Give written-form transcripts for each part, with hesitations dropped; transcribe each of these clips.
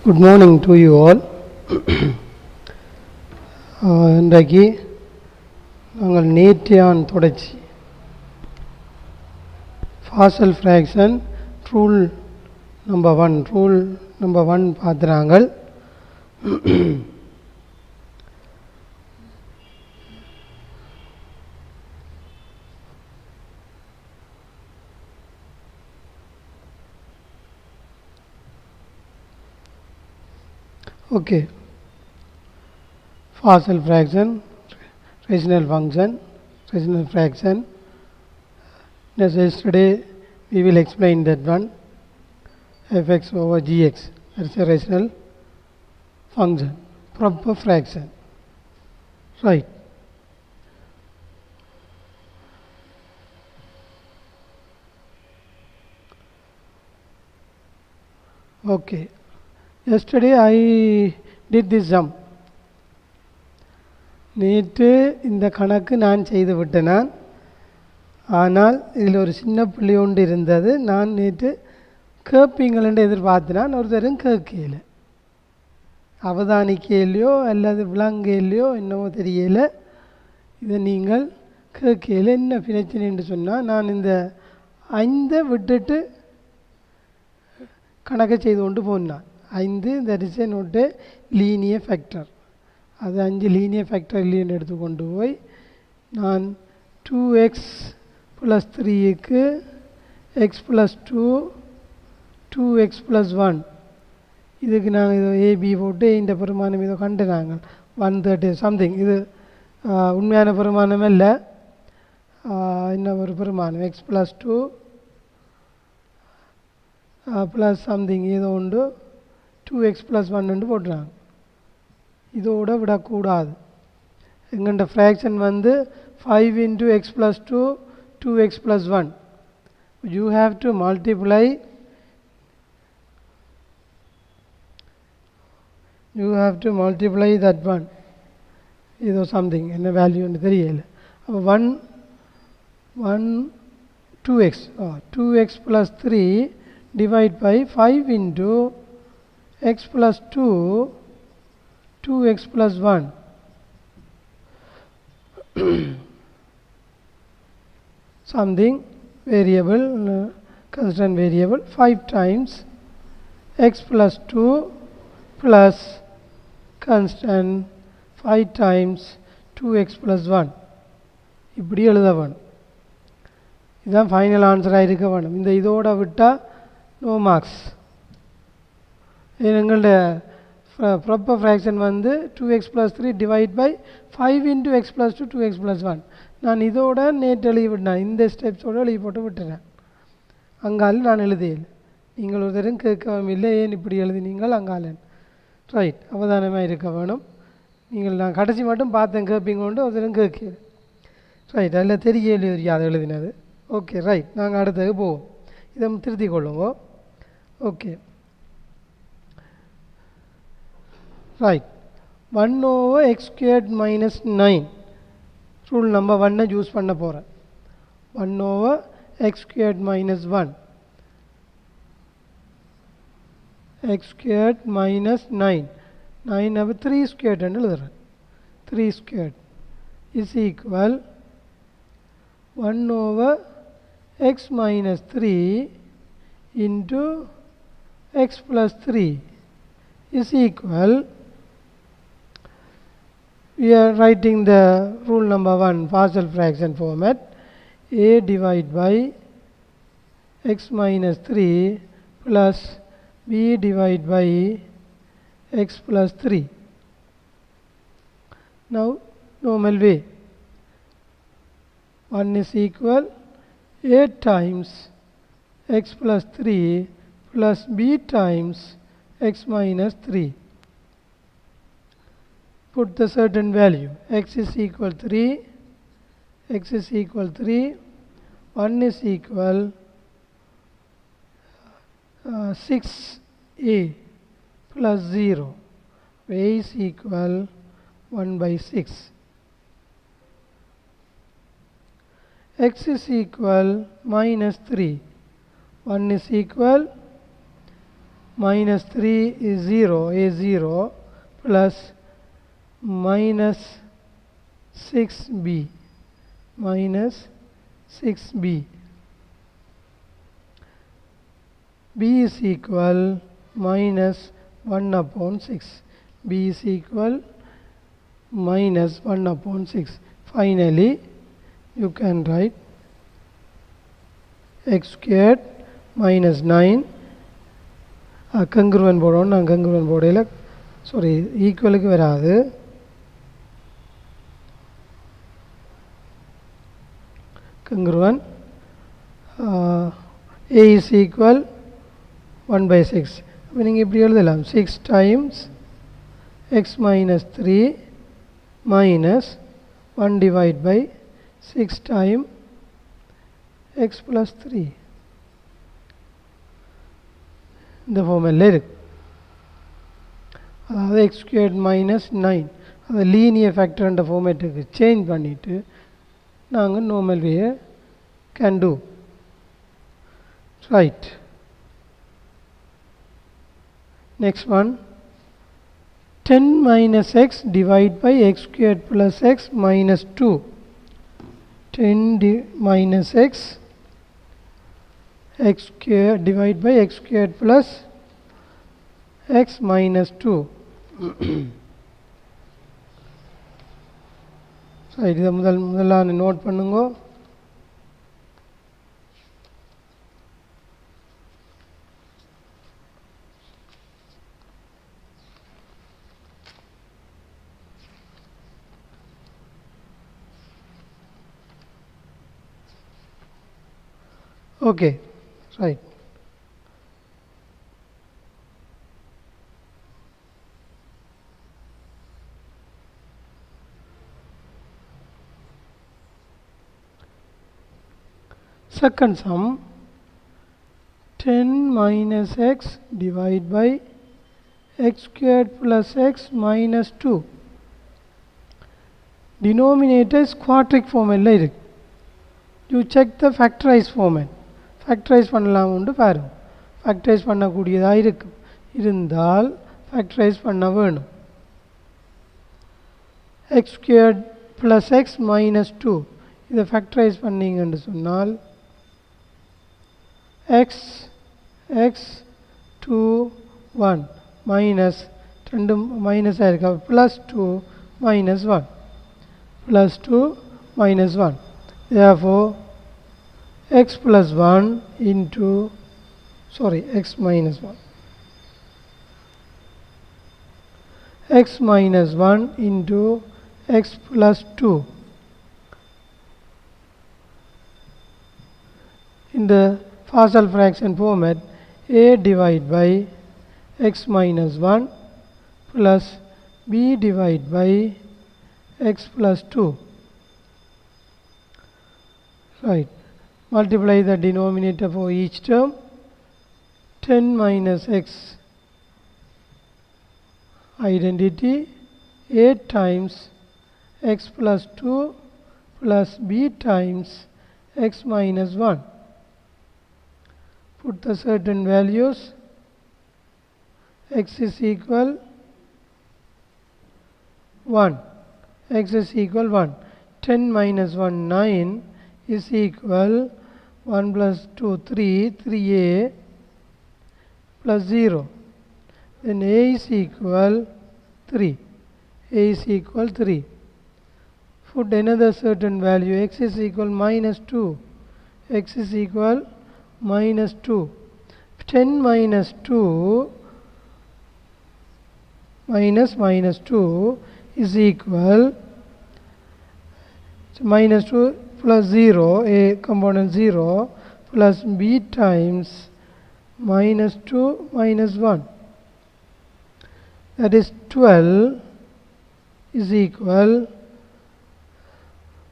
Good morning to you all. இன்றைக்கு நாங்கள் நேற்றையான் தொடர்ச்சி Fasal fraction rule number 1 பார்த்துறாங்கள். Okay, Fossil fraction, rational function, rational fraction. As yesterday we will explain that one, fx over gx, that's a rational function, proper fraction, right. Okay, yesterday I did this sum. நேற்று இந்த கணக்கு நான் செய்து விட்டேன். ஆனால் இதில் ஒரு சின்ன புள்ளி ஒன்று இருந்தது. நான் நேற்று கேட்பீங்களென்று எதிர்பார்த்தினான். ஒருத்தரும் கேட்கல, அவதானிக்கையிலையோ அல்லது விளங்கையிலையோ என்னவோ தெரியல. இதை நீங்கள் கேட்கல. என்ன பிரச்சனை என்று சொன்னால், நான் இந்த 5 விட்டுட்டு கணக்கை செய்து கொண்டு போனான். 5 that is a not a linear factor. அது 5 லீனியர் ஃபேக்டர் இல்லைன்னு எடுத்துக்கொண்டு போய் நான் 2x + 3க்கு x + 2 2x + 1 இதுக்கு நாங்கள் இதோ ஏபி போட்டு இந்த பெருமானம் இதோ கண்டு நாங்கள் 130 சம்திங். இது உண்மையான பெருமானம் இல்லை, இன்னும் ஒரு பெருமானம் x + 2 ப்ளஸ் சம்திங் ஏதோ உண்டு 2x + 1 போட்டுறாங்க. இதோட விடக்கூடாது. எங்கள்கிட்ட ஃப்ராக்ஷன் வந்து 5 × x + 2 2x + 1. You have to multiply that one. ஏதோ சம்திங் என்ன வேல்யூன்னு தெரியல. அப்போ 2x + 3 divide by 5 × x + 2 2x + 1. Something variable, constant variable, 5 times x + 2 plus constant 5 times 2x + 1. இப்படி எழுத வேணும். இதுதான் ஃபைனல் ஆன்சராக இருக்க வேணும். இந்த இதோட விட்டால் நோ மார்க்ஸ். எங்கள்ட ப்ராப்பர் ஃப்ராக்ஷன் வந்து 2x + 3 divide by 5 × x + 2 2x + 1. நான் இதோட நேற்று எழுதி விட்டேன், இந்த ஸ்டெப்ஸோடு எழுதி போட்டு விட்டுறேன். அங்காலும் நான் எழுதியல், நீங்கள் ஒருத்தரும் கேட்கவும் இல்லை, ஏன் இப்படி எழுதினீங்கள் அங்காலன். ரைட், அவதானமாக இருக்க வேணும். நீங்கள் நான் கடைசி மட்டும் பார்த்தேன் கேட்பீங்க கொண்டு ஒருத்தரும் கேட்கல. ரைட், அதில் தெரியல அதை எழுதினது. ஓகே, ரைட், நாங்கள் அடுத்தது போவோம். இதை திருத்திக் கொள்ளுங்க. Okay, right. 1/x² - 9 rule number 1 use பண்ண போகிறேன். 1/x² - 1 x² - 9 9 3² எழுதுறேன். 3² is equal 1/x - 3 into x + 3 is equal, we are writing the rule number 1 partial fraction format, a divided by x - 3 plus b divided by x + 3. Now normal way, 1 is equal a times x + 3 plus b times x - 3. Put the certain value, x is equal 3, x is equal 3, 1 is equal 6a plus 0, a is equal 1/6. X is equal -3, 1 is equal minus 3 is 0, a0 plus minus 6b minus 6b. b is equal minus 1 upon 6. b is equal minus 1 upon 6. Finally, you can write x squared minus 9 congruent போடணும். நான் congruent போடையில் sorry ஈக்குவலுக்கு வராது. congruent a is equal 1 by 6. அப்போ நீங்கள் இப்படி எழுதலாம் 6 times x minus 3 minus 1 divided by 6 times x plus 3. இந்த formula இருக்கு. அதாவது x squared minus 9 அதை லீனியர் ஃபேக்டர்ன்ற ஃபார்மேட்டுக்கு சேஞ்ச் பண்ணிவிட்டு நாங்கள் நார்மல் வேயை can do right. Next one, 10 minus x divided by x squared plus x minus 2. 10 minus x squared divided by x squared plus x minus 2. So, இது முதல்ல note பண்ணுங்க. Okay, right. Second sum, 10 minus x divided by x squared plus x minus 2. Denominator is quadratic formula. You check the factorized format. Factorise பண்ணலாம் உண்டு பாருங்க. Factorise பண்ணக்கூடியதாக இருந்தால் factorise பண்ண வேணும். X squared plus X minus 2 இதை factorise பண்ணிங்கன்னு சொன்னால் X X 2 1 minus 2 minus ஆயிருக்கு. Plus 2 minus 1 plus 2 minus 1. therefore x plus 1 into x minus 1 x minus 1 into x plus 2. In the partial fraction format, a divided by x minus 1 plus b divided by x plus 2. Right. Multiply the denominator for each term. 10 minus x identity 8 times x plus 2 plus b times x minus 1. Put the certain values. X is equal 1. X is equal 1. 10 minus 1 9 is equal 1 plus 2 3 3a plus 0. Then a is equal 3. A is equal 3. Put another certain value. X is equal minus 2. X is equal minus 2. 10 minus 2 minus 2 is equal minus 2 plus 0, a component 0 plus b times minus 2 minus 1. That is 12 is equal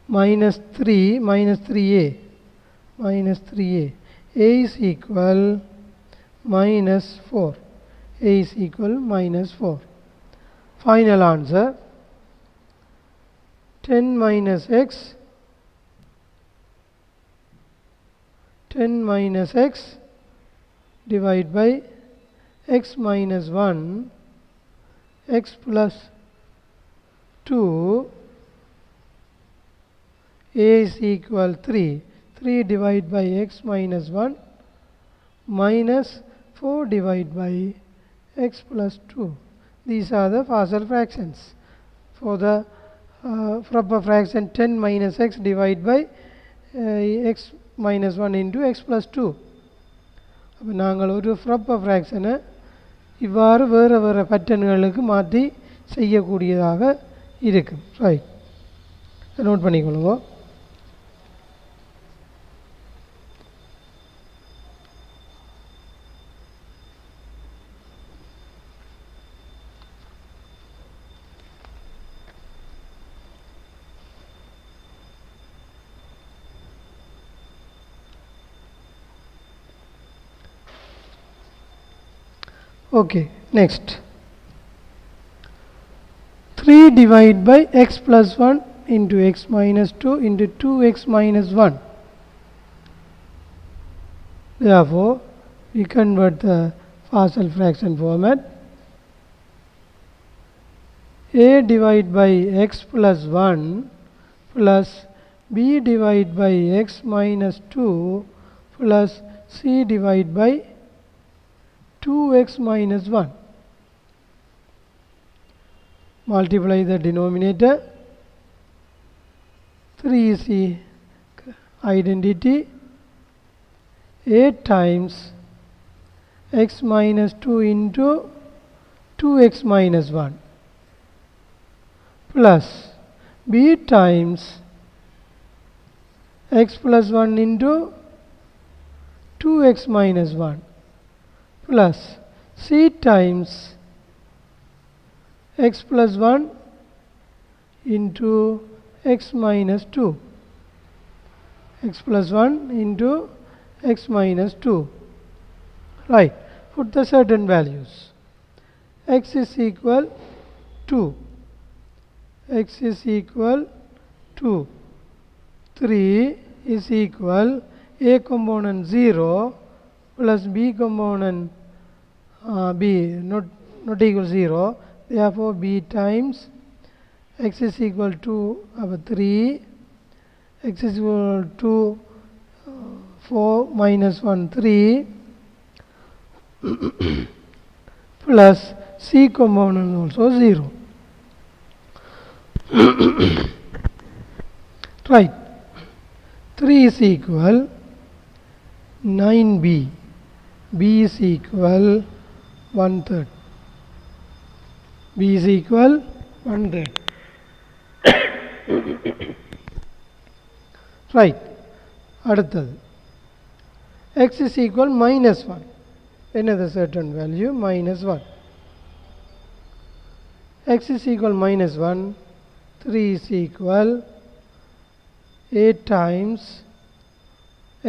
minus 3 minus 3a minus 3a. A is equal minus 4. A is equal minus 4. Final answer 10 minus x 10 minus x divided by x minus 1 x plus 2 a is equal 3. 3 divided by x minus 1 minus 4 divided by x plus 2. These are the partial fractions. For the proper fraction 10 minus x divided by x minus 1 into x plus 2. அப்போ நாங்கள் ஒரு proper fraction-ஐ இவ்வாறு வேறு வேறு பேட்டர்ன்களுக்கு மாற்றி செய்யக்கூடியதாக இருக்கும். Right, note பண்ணிக்கொள்ளுங்க. Okay, next 3 divided by x plus 1 into x minus 2 into 2x minus 1. Therefore, we convert the partial fraction format. A divided by x plus 1 plus b divided by x minus 2 plus c divided by 2x minus 1. Multiply the denominator. 3 is the identity. 8 times x minus 2 into 2x minus 1 plus b times x plus 1 into 2x minus 1 plus c times x plus 1 into x minus 2. X plus 1 into x minus 2. Right. Put the certain values. X is equal to x is equal to 3 is equal a component 0 plus b component b not equal 0. Therefore, b times x is equal to 3, x is equal to 4 minus 1 3 plus c component also 0. Right. 3 is equal 9b. b is equal 1/3. b is equal 1/3. Right. அடுத்தது x is equal minus 1. Another certain value minus 1. X is equal minus 1. 3 is equal 8 times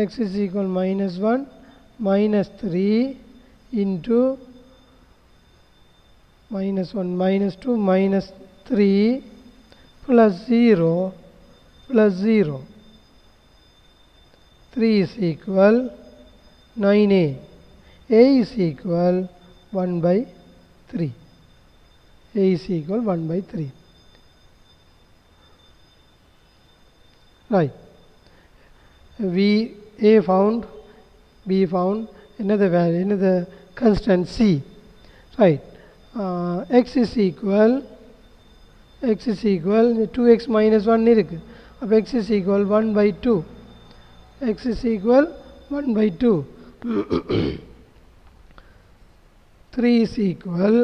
x is equal minus 1 minus 3 into minus 1 minus 2 minus 3 plus 0 plus 0. 3 is equal 9a. a is equal 1 by 3. a is equal 1 by 3. Right. A found, b found, another value, another constant c. Right. X is equal 2x minus 1 இருக்கு. அப்ப x is equal 1 by 2. x is equal 1 by 2. 3 is equal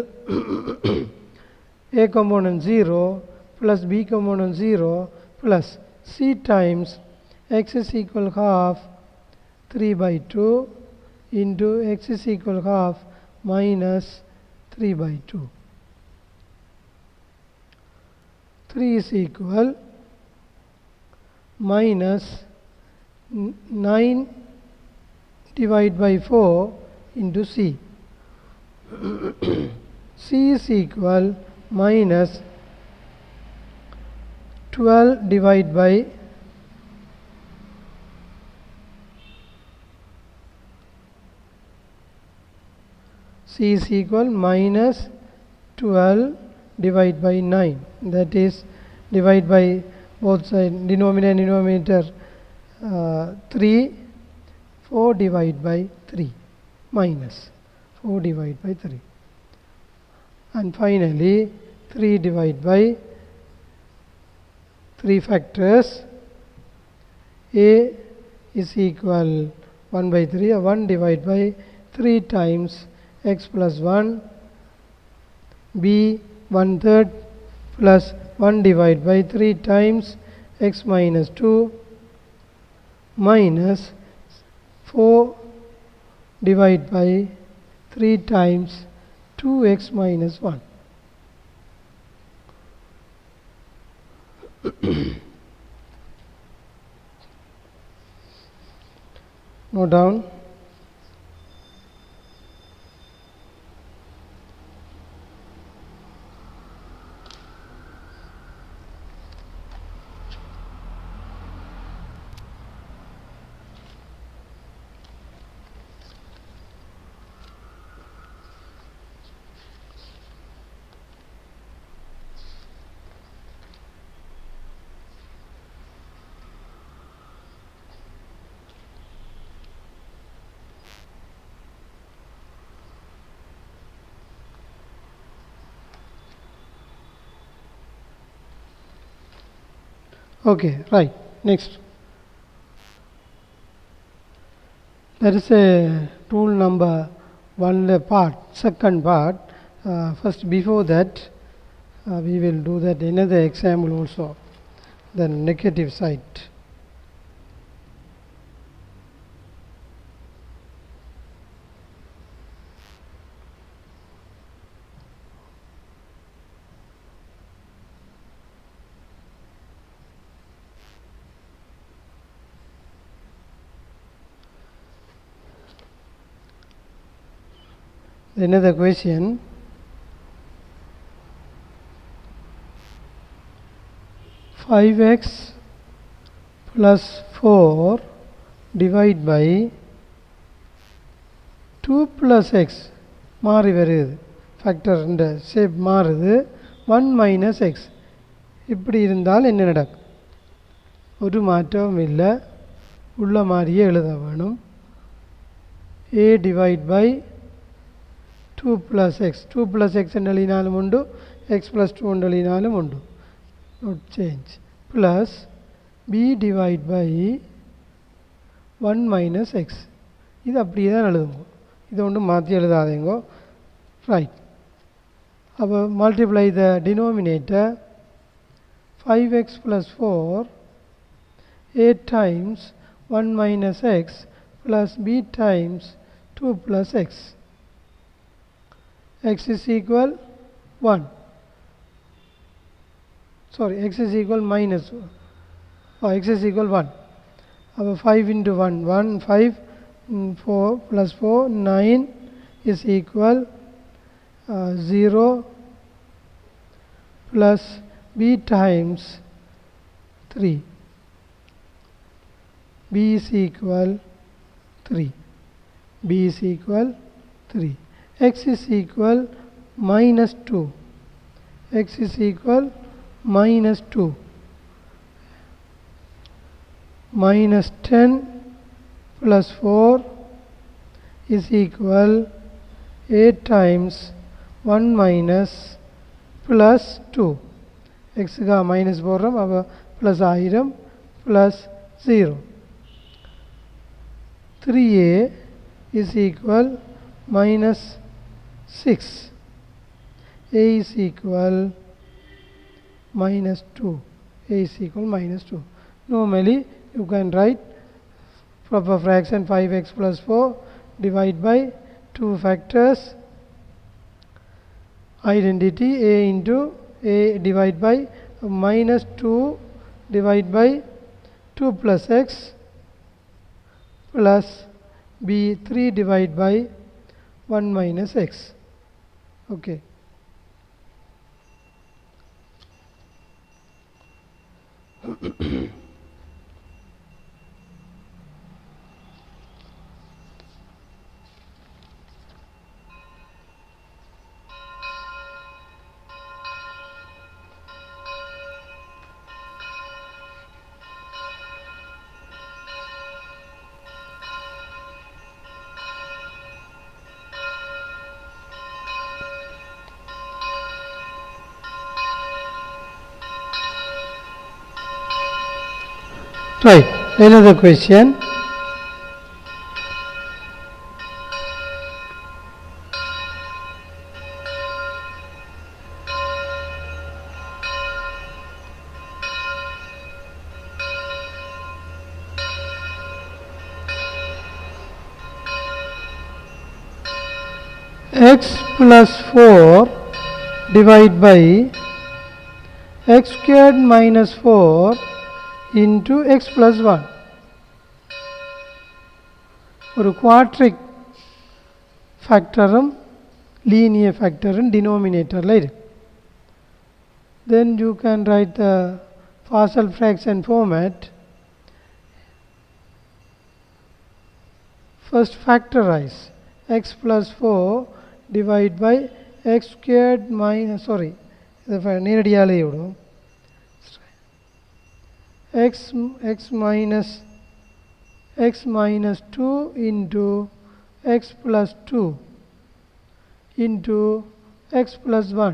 a component 0 plus b component 0 plus c times x is equal half 3 by 2 into x is equal half minus 3 by 2. 3 is equal minus 9 divided by 4 into c. c is equal minus 12 divided by C is equal minus 12 divided by 9, that is divide by both sides, denominator and denominator, 3, 4 divided by 3, minus 4 divided by 3, and finally 3 divided by 3 factors. A is equal 1 by 3, 1 divided by 3 times x plus 1, B 1/3 plus 1 divided by 3 times x minus 2 minus 4 divided by 3 times 2x minus 1. Note down. Okay, right. Next, there is a tool number 1 part, second part. First, before that, we will do that another example also, the negative side. Another question. Five x plus 4 divided by 2 plus x மாறி வருது, factor இந்த shape மாறுது, 1 minus X. இப்படி இருந்தால் என்ன நடக்கும்? ஒரு மாற்றமும் இல்லை, உள்ள மாதிரியே எழுத வேணும். a divide by 2 plus x, 2 plus x என்று எழுதினாலும் உண்டு, x plus 2 என்று எழுதினாலும் உண்டு, not change, plus b divide by 1 minus x. இது அப்படியே தான் எழுதுங்க, இதை ஒன்றும் மாற்றி எழுதாதீங்க. ரைட், அப்போ multiply the denominator 5x plus 4 a times 1 minus x plus b times 2 plus x. X is equal 1. Sorry, x is equal minus, x is equal 1. Our 5 into 1, 1, 5, 4 plus 4, 9 is equal 0 plus b times 3. b is equal 3. b is equal 3. X is equal minus 2. X is equal minus 2. Minus 10 plus 4 is equal 8 times 1 minus plus 2. X का minus போடுறோம், अब plus 1000 plus 0. 3a is equal minus 6. a is equal minus 2. a is equal minus 2. Normally you can write proper fraction 5x plus 4 divided by 2 factors. Identity a into a divided by minus 2 divided by 2 plus x plus b 3 divided by 1 minus x. Okay. Right, another question. X plus 4 divided by x squared minus 4 into x plus 1. ஒரு quadratic ஃபேக்டரும் linear ஃபேக்டரும் denominatorல இருக்கு. Then you can write the partial fraction format. First factorize x plus 4 divided by x squared minus நேரடியாலே விடும் x minus 2 into x plus 2 into x plus 1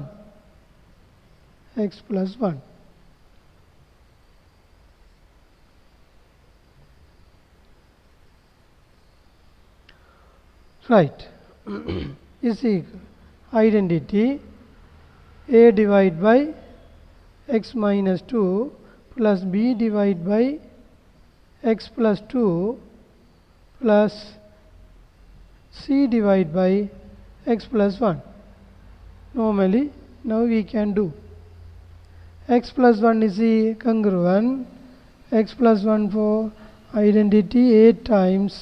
right is equal identity a divided by x minus 2 plus b divided by x plus 2 plus c divided by x plus 1. Normally now we can do x plus 1 is congruent x plus 1 for identity a times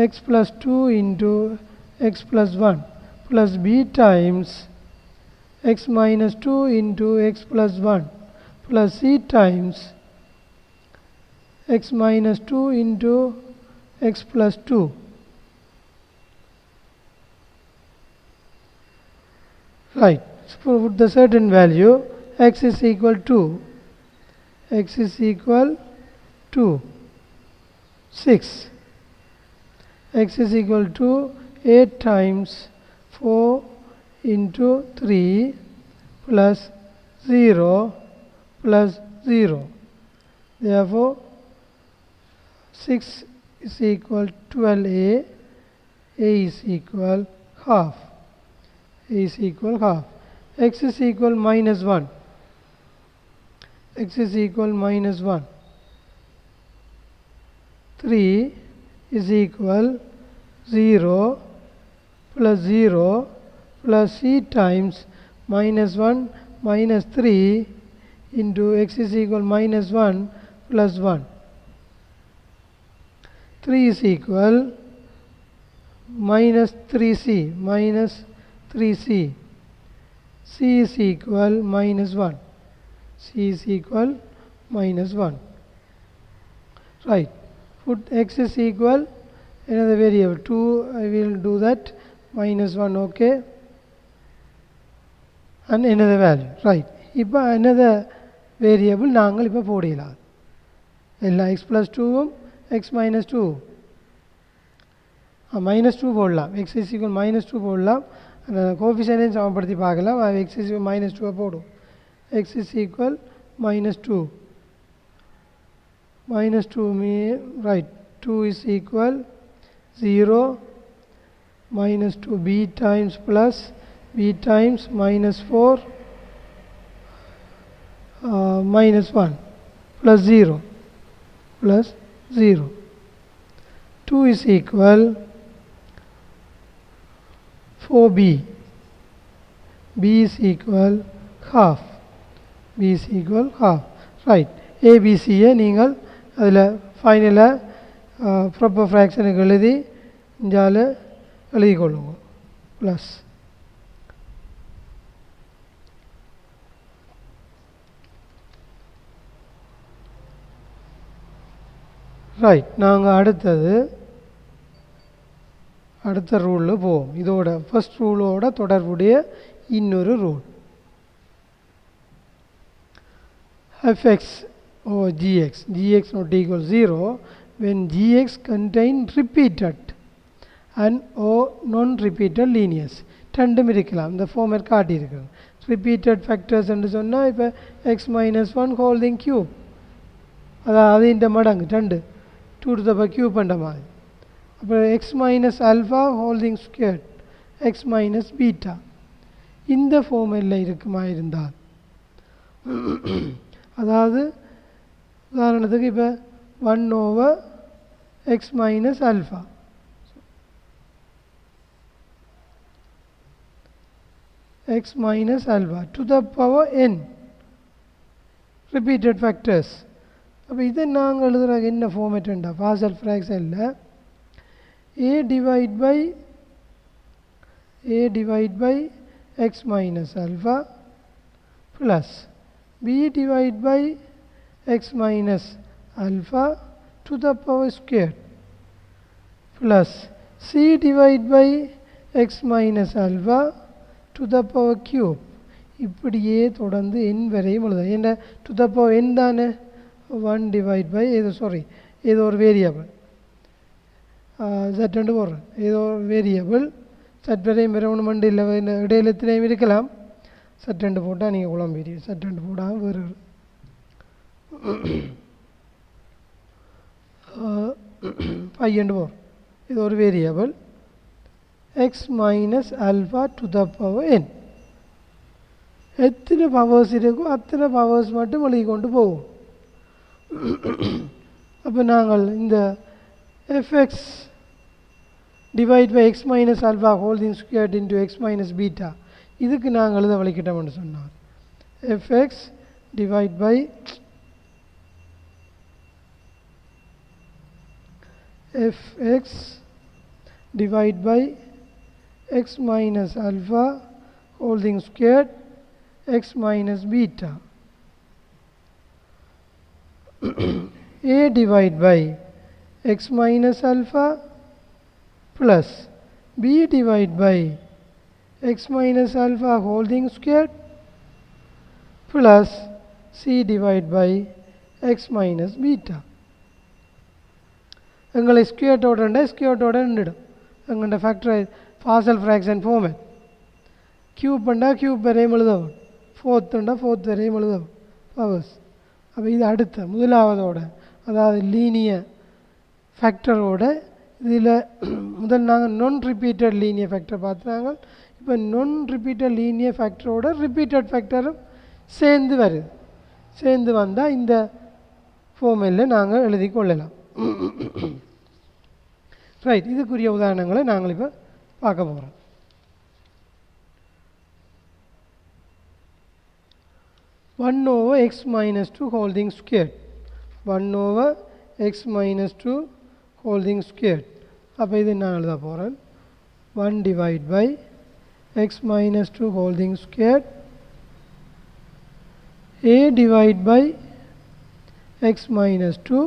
x plus 2 into x plus 1 plus b times x minus 2 into x plus 1 plus c times x minus 2 into x plus 2. Right, so put the certain value x is equal to 6. X is equal to 8 times 4 into 3 plus 0 plus 0. Therefore, 6 is equal to 12a. A is equal half. X is equal minus 1. X is equal minus 1. 3 is equal 0 plus 0 plus c times minus 1 minus 3 into x is equal minus 1 plus 1. 3 is equal minus 3c. C is equal minus 1. Right. Put x is equal another variable 2. I will do that minus 1. Okay, and another value. Right. இப்போ another variable நாங்கள் இப்போ போடலாம் எல்லா x plus 2 x minus 2 minus 2 போடலாம் x is equal minus 2 போடலாம் அந்த coefficient சமப்படுத்தி பார்க்கலாம் x is equal minus 2 போடும் x is equal minus 2 mean right 2 is equal 0 minus 2 b times plus b times minus 4 minus 1 plus 0 2 is equal 4b. b is equal half. Right. a b c நீங்கள் அதில் ஃபைனலாக proper ஃப்ராக்ஷனுக்கு எழுதி இஞ்சால எழுதிக்கொள்ளுங்க plus right. நாங்கள் அடுத்த ரூலில் போவோம். இதோட first ரூலோட தொடர்புடைய இன்னொரு rule fx or gx not equal 0 when gx contain repeated and or non-repeated linears. ரெண்டும் இருக்கலாம். இந்த ஃபார்மேட் காட்டியிருக்கிறேன். ரிப்பீட்டட் ஃபேக்டர்ஸ் என்று சொன்னால் இப்போ x minus 1 ஹோல்டிங் கியூப் அதாவது இந்த மடங்கு 2 2 to the power cube பண்ணுற மாதிரி. அப்புறம் x minus alpha holding squared x minus beta இந்த ஃபார்முலா இருக்குமா இருந்தால், அதாவது உதாரணத்துக்கு இப்போ 1/x minus alpha x minus alpha to the power n repeated factors. அப்போ இதை நாங்கள் எழுதுகிற என்ன ஃபார்மேட்டுண்டா parcel ஃப்ராக்ஷனில் a divide by x minus alpha plus b divide by x minus alpha to the power squared plus c divide by x minus alpha to the power cube. இப்படியே தொடர்ந்து n வரையும் எழுத. என்ன to the power n தானே 1 divide by ஏதோ ஒரு variable z போடுறேன், ஏதோ ஒரு வேரியபிள் சட் வரையும் வேறு ஒன்று மண்டு இல்லை, இடையில எத்தனையும் இருக்கலாம். சட்டெண்டு போட்டால் நீங்கள் குழம்பீங்க, சட்டெண்டு போடாமல் வேறு 5 4 இது ஒரு variable x minus alpha to the power n. எத்தனை பவர்ஸ் இருக்கோ அத்தனை பவர்ஸ் மட்டும் வெளியே கொண்டு போவோம். அப்போ நாங்கள் இந்த fx divide by x minus alpha holding squared into x minus beta இதுக்கு நாங்கள் எழுத வழிக்கிட்டோம்னு சொன்னார். fx divide by x minus alpha holding squared x minus beta a divide by x minus alpha plus b divide by x minus alpha holding squared plus c divide by x minus beta. எங்களை ஸ்கொயர்ட்டோட நின்றுடும். எங்கள்ட ஃபேக்டரை parcel fraction format cube பண்ணால் cube வரையும் எழுதவும், ஃபோர்த்துண்டா fourth வரையும் எழுதவும் powers. அப்போ இது அடுத்த முதலாவதோட அதாவது லீனியர் ஃபேக்டரோட இதில் முதல் நாங்கள் நான் ரிப்பீட்டட் லீனியர் ஃபேக்டர் பார்த்துனாங்க. இப்போ நான் ரிப்பீட்டட் லீனியர் ஃபேக்டரோட ரிப்பீட்டட் ஃபேக்டரும் சேர்ந்து வருது. சேர்ந்து வந்தால் இந்த ஃபார்முலையில் நாங்கள் எழுதி கொள்ளலாம். ரைட், இதுக்குரிய உதாரணங்களை நாங்கள் இப்போ பார்க்க போகிறோம். One over x minus two whole thing square, 1/x minus 2 holding squared. அப்போ இது நான் எழுத போகிறேன் 1 divide by x minus 2 holding squared a divide by x minus 2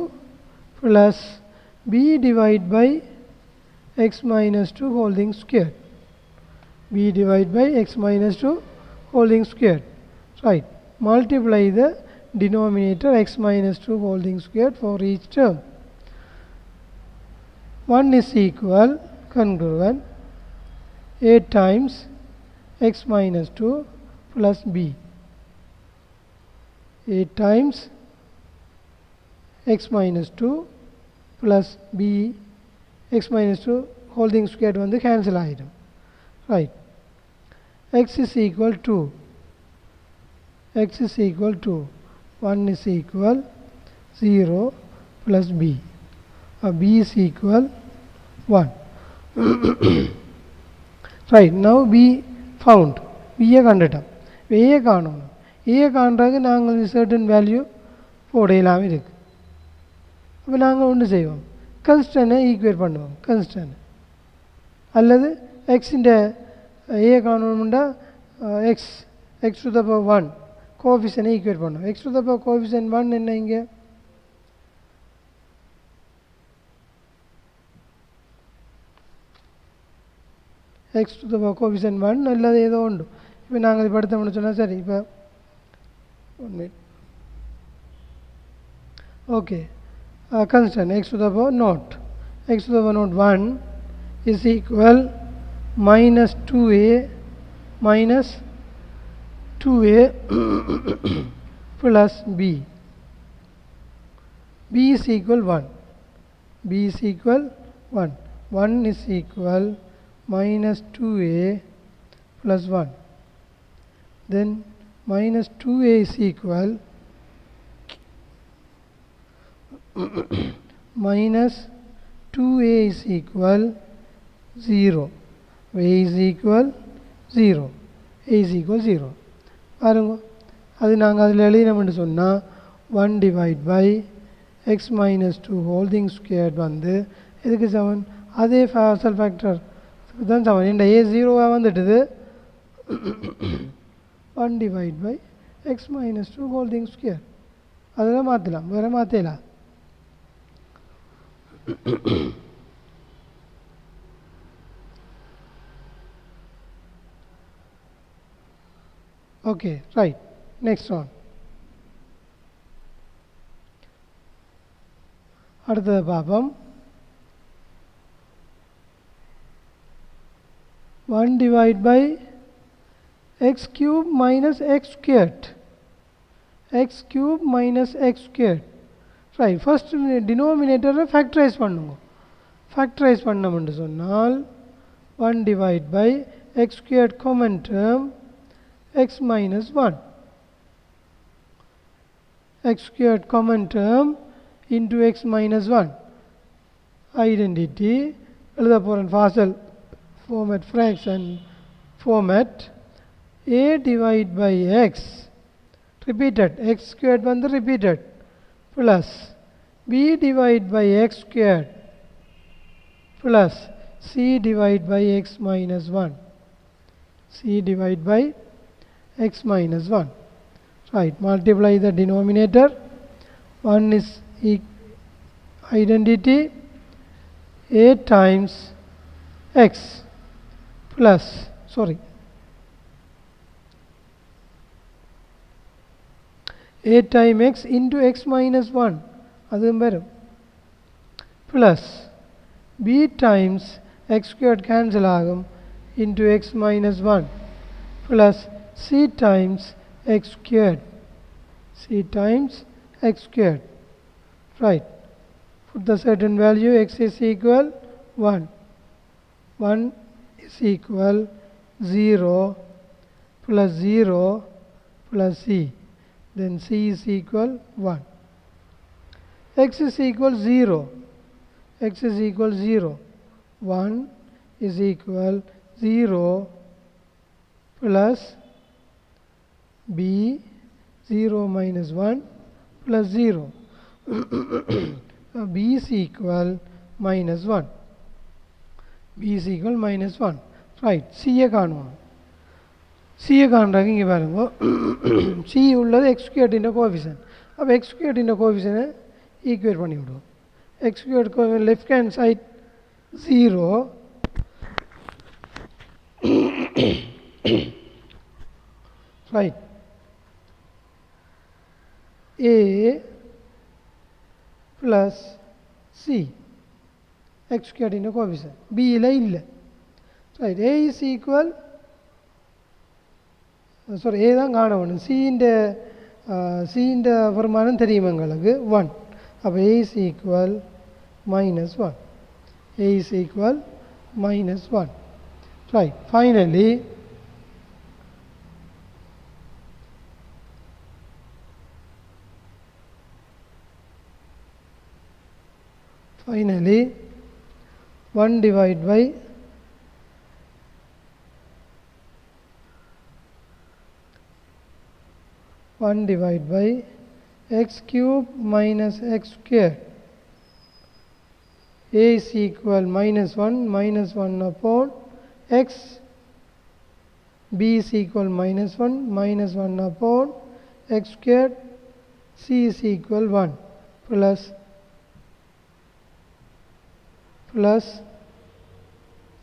plus b divide by x minus 2 holding squared. b divide by x minus 2 holding squared. Right. Multiply the denominator x minus 2 holding squared for each term. 1 is equal congruent a times x minus 2 plus b. a times x minus 2 plus b x minus 2 holding squared வந்து cancel ஆயிடும். Right. x is equal to 1 is equal 0 plus b. b is equal 1. Right, now b found. b I கண்டுட்டோம். a ஐ காணணும். a ஐ காண்றதுக்கு நாங்கள் certain value போடலாம் இருக்கு. அப்போ நாங்கள் ஒன்று செய்வோம், கன்ஸ்டன்ட்டை ஈக்குவேட் பண்ணுவோம். கன்ஸ்டன்ட் அல்லது எக்ஸிൻ്റെ a காணணும்னா x to the power 1 கோஎஃபிஷியன்ட்டை ஈக்குவேட் பண்ணுவோம். x to the power coefficient 1 என்ன இங்கே x to the power coefficient 1 அல்லது ஏதோ உண்டு. இப்போ நாங்கள் இது படுத்தோம்னு சொன்னால் சரி. இப்போ 1 minute. Okay, constant x to the power naught, x to the power naught 1 is equal minus 2a plus b. b is equal 1. b is equal 1. 1 is equal minus 2a plus 1. Then minus 2a is equal minus 2a is equal 0. a is equal 0. a is equal 0. பாருங்க அது நாங்கள் அதில் எழுதினோம்னு சொன்னால் 1 divide by x minus 2 whole thing squared வந்து எதுக்கு சமன்? அதே அசல் ஃபேக்டர் தான் சமன். இந்த ஏ 0வாக வந்துட்டுது 1 divide by x minus 2 whole thing square. அதெல்லாம் மாற்றலாம், வேறு மாற்றலாம். Okay, right. Next one. அடுத்தது பார்ப்போம். 1 divided by x cube minus x squared. x cube minus x squared. Right. First denominator factorize பண்ணுங்க. Factorize பண்ணோம்னு சொன்னால் 1 divided by x squared common term x minus 1. x squared common term into x minus 1. Identity எழுத போகிறேன் Fasel format fraction format. a divided by x repeated, x squared வந்து repeated, plus b divided by x squared plus c divided by x minus 1. c divided by x minus 1. Right, multiply the denominator. 1 is identity a times x plus, sorry, a times x into x minus 1 அதுவும் வரும், plus b times x squared cancel ஆகும் into x minus 1 plus c times x squared. c times x squared. Right. Put the certain value. X is equal 1. 1 is equal 0 plus 0 plus c. Then c is equal 1. X is equal 0. X is equal 0. 1 is equal 0 plus b 0 minus 1 plus 0. b is equal minus 1. b is equal minus 1. Right. c யை காணுவோம். c யை காண்றாங்க இங்கே பாருங்க. c உள்ளது x squared இன் coefficient. அப்போ x squared இன் கோஎஃபிஷியன்ட்டை equate பண்ணி விடுவோம். x squared coefficient left hand side 0 right. a plus c x squared in a coefficient. b இல்லை இல்லை. Right. a is equal, sorry, a தான் காண வேணும். c இந்த வருமானம் தெரியும் எங்களுக்கு 1. அப்போ a is equal minus 1. a is equal minus 1. Right. Finally, finally 1 divided by x cube minus x squared. a is equal minus 1 upon x. b is equal minus 1 upon x squared. c is equal 1 plus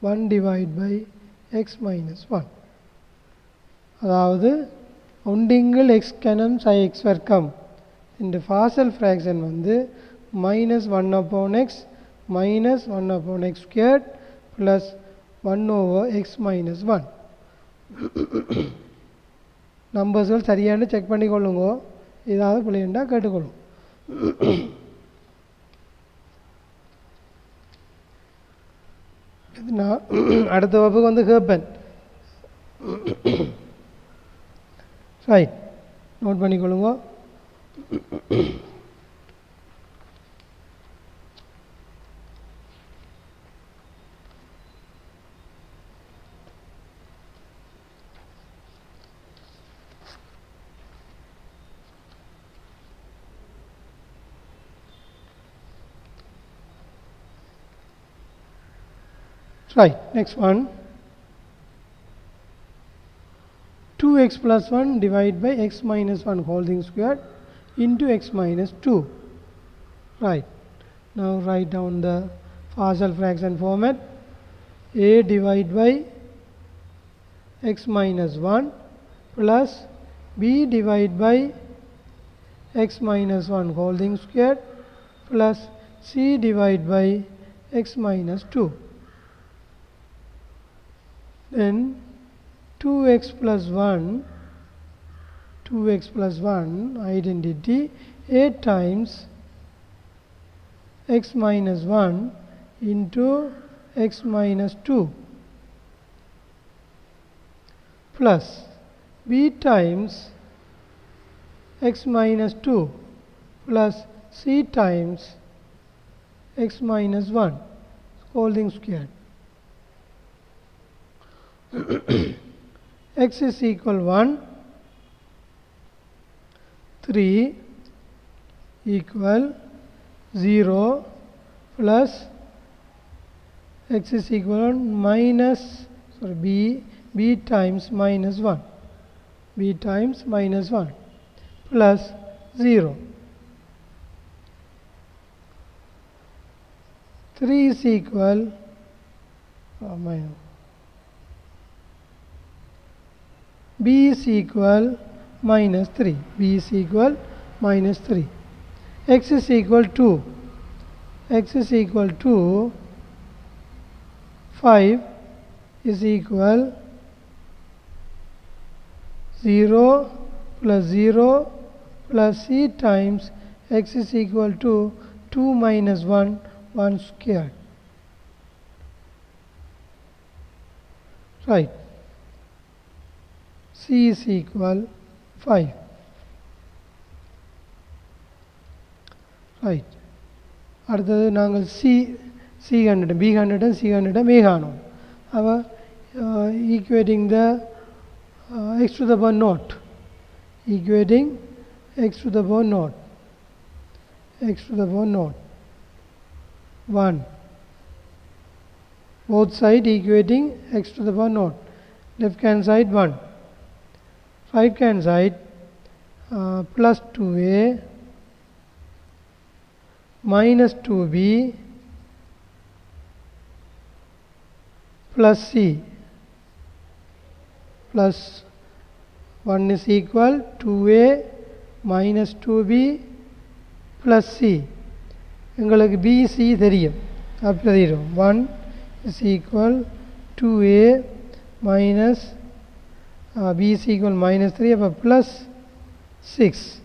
1 divided by x minus 1. அதாவது ஒன்றிங்கில் x கனம் sin x வர்க்கம். இந்த Fasel fraction வந்து minus 1 upon x minus 1 upon x squared plus 1 over x minus 1. நம்பர்ஸ்கள் சரியானு check பண்ணிக்கொள்ளுங்க. ஏதாவது பிள்ளைண்டா கேட்டுக்கொள்ளும். அடுத்த வகுப்புக்கு வந்து கேட்பேன். ரைட், நோட் பண்ணிக்கொள்ளுங்க. Right, next one. 2x plus 1 divided by x minus 1 whole thing squared into x minus 2. Right, now write down the partial fraction format. A divided by x minus 1 plus b divided by x minus 1 whole thing squared plus c divided by x minus 2. Then 2x plus 1 identity a times x minus 1 into x minus 2 plus b times x minus 2 plus c times x minus 1 whole thing squared. X is equal 1, 3 equal 0 plus x is equal minus b times minus 1, b times minus 1 plus 0. 3 is equal b is equal minus 3, b is equal minus 3. X is equal to 5 is equal 0 plus 0 plus c times x is equal to 2 minus 1, 1 squared. Right. C is equal 5. Right. அடுத்தது நாங்கள் C கண்டுட்டோம், B கண்டுட்டோம், C கண்டுட்டோம், A காணோம். அவ equating the x to the power naught. Equating x to the power naught. X to the power naught. 1. Both sides equating x to the power naught. Left hand side 1. Right hand side plus 2a minus 2b plus c plus 1 is equal 2a minus 2b plus c. எங்களுக்கு bc தெரியும், அப்படி தெரியும். 1 is equal 2a minus b is equal minus 3 plus 6.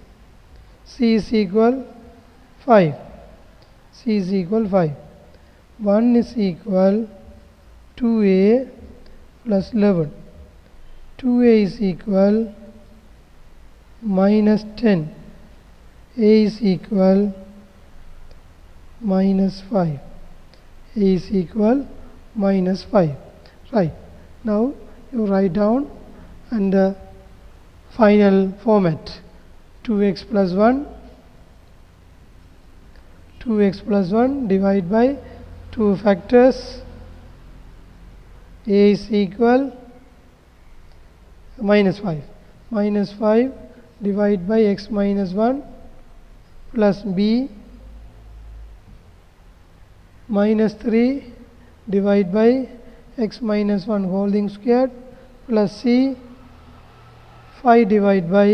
C is equal 5. C is equal 5. 1 is equal 2a plus 11. 2a is equal minus 10. A is equal minus 5. A is equal minus 5. Right. Now you write down and the final format. 2x plus 1 divided by 2 factors. A is equal minus 5. Minus 5 divided by x minus 1 plus b minus 3 divided by x minus 1 whole thing squared plus c 5 divided by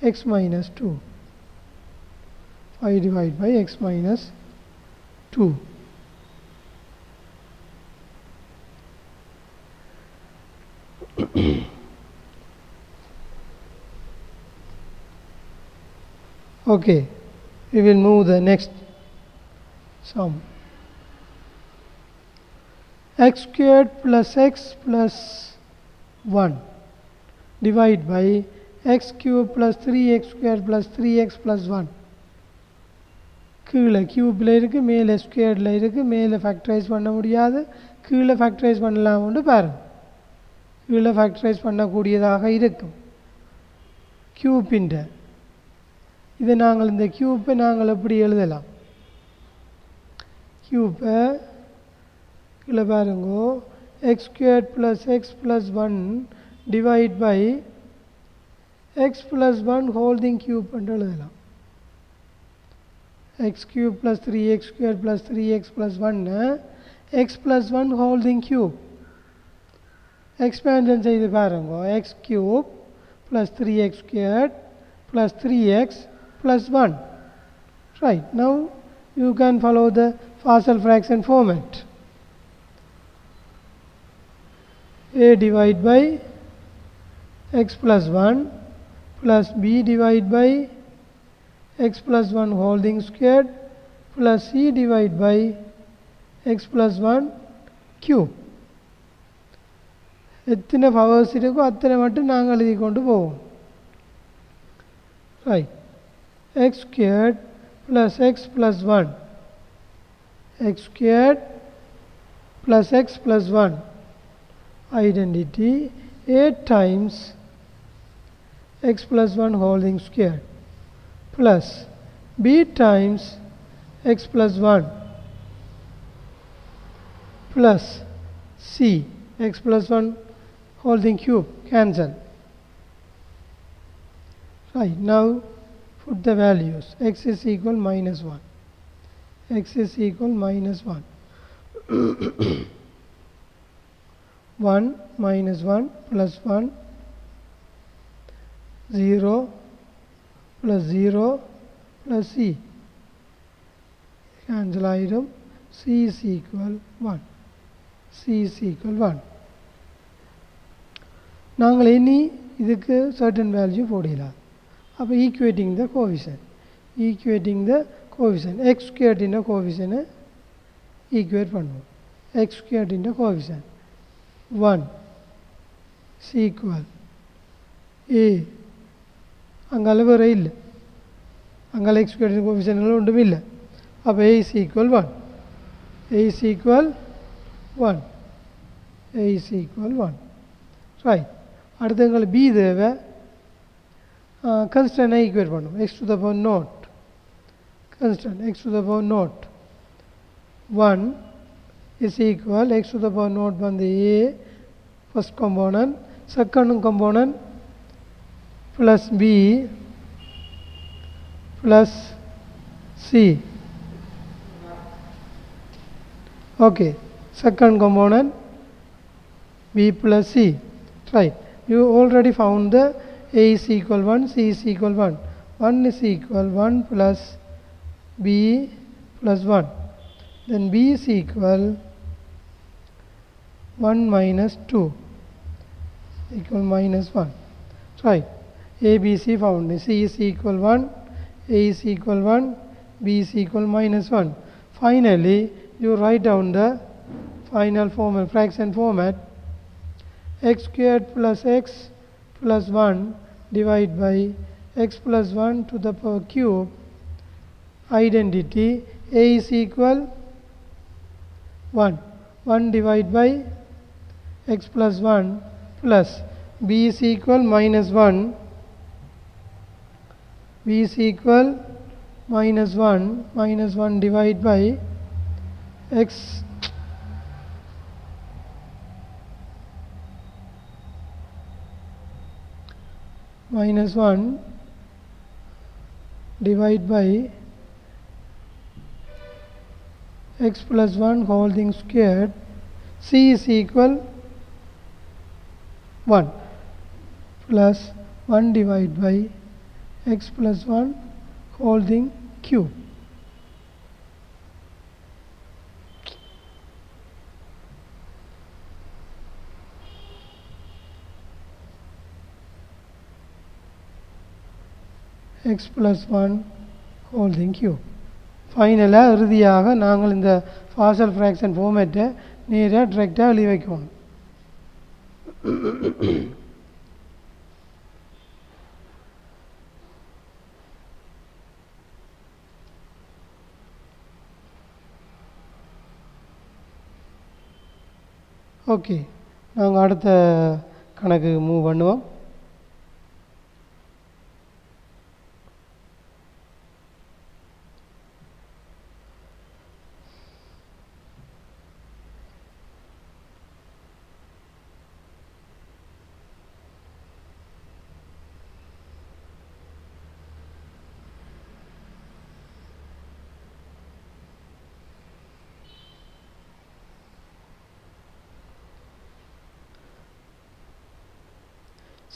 x minus 2. 5 divided by x minus 2. Okay, we will move the next sum. x squared plus x plus 1 divide by x cube plus 3x squared plus 3x plus 1 கீழே கியூப்பில் இருக்குது, மேலே ஸ்கொயர்டில் இருக்குது, மேலே factorise பண்ண முடியாது, கீழே factorise பண்ணலாம்னு பாருங்கள். கீழே ஃபேக்டரைஸ் பண்ணக்கூடியதாக இருக்கும் கியூப்பின். இதை நாங்கள் இந்த கியூப்பை நாங்கள் எப்படி எழுதலாம்? கியூப்பை கீழே பாருங்கோ, x squared plus x plus 1 divide by x plus 1 whole thing cube என்று எழுதலாம். x cube plus 3x squared plus 3x plus 1 x plus 1 holding cube. Expansion செய்து பாருங்க, x cube plus 3x squared plus 3x plus 1. Right, now you can follow the partial fraction format. A divide by x plus 1 plus b divide by x plus 1 holding squared plus c divide by x plus 1 cube. எத்தனை powers இருக்கோ அத்தனை மட்டும் நாங்கள் எழுதி கொண்டு போவோம். Right, X squared plus x plus 1 X squared plus x plus 1 identity 8 times X plus 1 holding squared plus b times x plus 1 plus c x plus 1 holding cube cancel. Right, now put the values. X is equal minus 1, x is equal minus 1 1 minus 1 plus 1 0 plus 0 plus c cancel item. C is equal 1, c is equal 1. நாங்கள் இனி இதுக்கு certain value போடலாம். அப்போ equating the coefficient, x squared in the coefficient equate பண்ணுவோம். x squared in the coefficient 1 is equal a அங்கே அளவு இல்லை, அங்கே எக்ஸ் ஸ்கொயர் கோஎஃபிஷியன்ட்கள் ஒன்றும் இல்லை. அப்போ a is equal 1, a is equal 1, a is equal 1. Right, அடுத்து எங்களுக்கு b தேவை. கன்ஸ்டன்டை ஈக்குவேட் பண்ணும். x to the power naught, constant x to the power naught 1 is equal x to the power naught வந்து a first component, second component plus b plus c. Okay, second component b plus c. Right, you already found the a is equal 1, c is equal 1. 1 is equal 1 plus b plus 1. Then b is equal 1 minus 2 equal minus 1. Right, a b c found. C is equal 1, a is equal 1, b is equal minus 1. Finally, you write down the final formal fraction format. X squared plus x plus 1 divided by x plus 1 to the power cube. Identity a is equal 1, 1 divided by x plus 1 plus b is equal minus 1, b is equal minus 1 divided by x minus 1 divided by x plus 1 holding squared. C is equal 1 plus 1 divided by x plus 1 holding cube. x plus 1 holding cube. ஃபைனலாக இறுதியாக நாங்கள் இந்த partial fraction ஃபார்மேட்டை நேராக டிரெக்டாக எழுதி வைக்கணும். Okay, நாங்கள் அடுத்த கணக்கு மூவ் பண்ணுவோம்.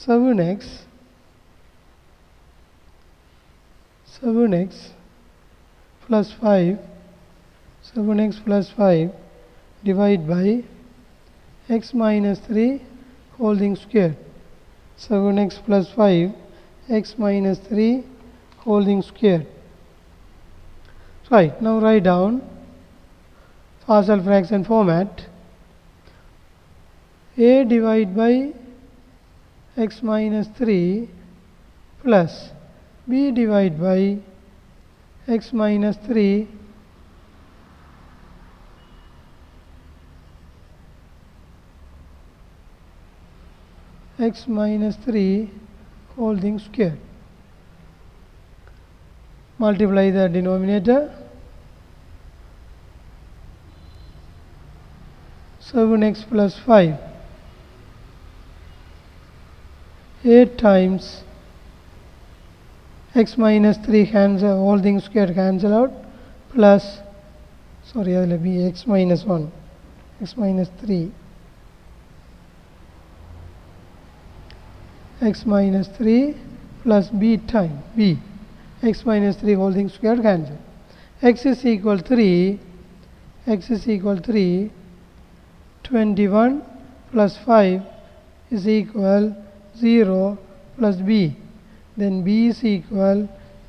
Seven x plus 5 7x plus 5 divided by x minus 3 whole thing squared. 7x plus 5 x minus 3 whole thing squared. Right, now write down partial fraction format. A divided by x minus 3 plus b divided by x minus 3 x minus 3 whole thing squared. Multiply the denominator. 7x plus 5 8 times x minus 3 cancel, all things squared cancel out, plus sorry that will be x minus 1 x minus 3 x minus 3 plus b time b x minus 3 whole things squared cancel. X is equal 3 21 plus 5 is equal 0 plus b, then b is equal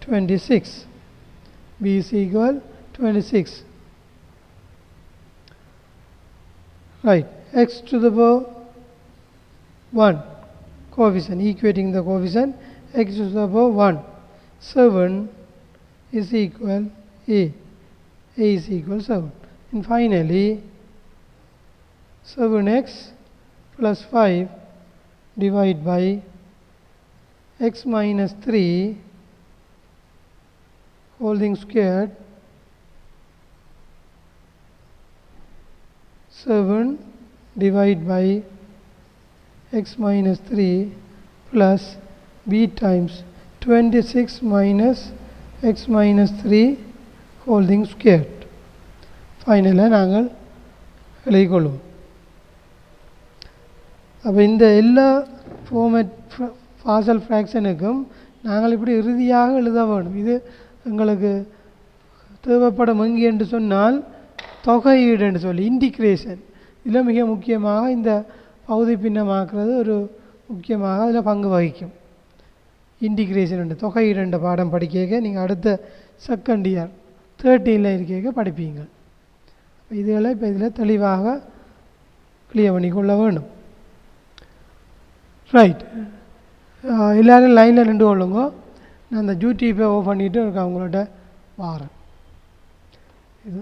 26. B is equal 26. Right, x to the power 1 coefficient, equating the coefficient x to the power 1. 7 is equal a is equal 7. And finally 7x plus 5 divided by x minus 3 whole thing squared. 7 divided by x minus 3 plus b times 26 minus x minus 3 whole thing squared. Finally நாங்கள் எழுதிக்கொள்வோம். அப்போ இந்த எல்லா format partial ஃப்ராக்ஷனுக்கும் நாங்கள் இப்படி இறுதியாக எழுத வேண்டும். இது எங்களுக்கு தேவைப்படும் எங்கே என்று சொன்னால் தொகையீடு என்று சொல்லி இன்டிகிரேஷன். இதில் மிக முக்கியமாக இந்த பகுதி பின்னமாக்குறது ஒரு முக்கியமாக அதில் பங்கு வகிக்கும். இன்டிகிரேஷன் என்ற தொகையீடு என்ற பாடம் படிக்க நீங்கள் அடுத்த செகண்ட் இயர் 13ல் இருக்க படிப்பீங்க. இதுகளை இப்போ இதில் தெளிவாக கிளியர் பண்ணிக்கொள்ள வேண்டும். ரைட், எல்லோரும் லைனில் நின்று கொள்ளுங்க. நான் அந்த யூடியூப்பை ஓப்பன் பண்ணிவிட்டு அவங்களோட வாரேன். இது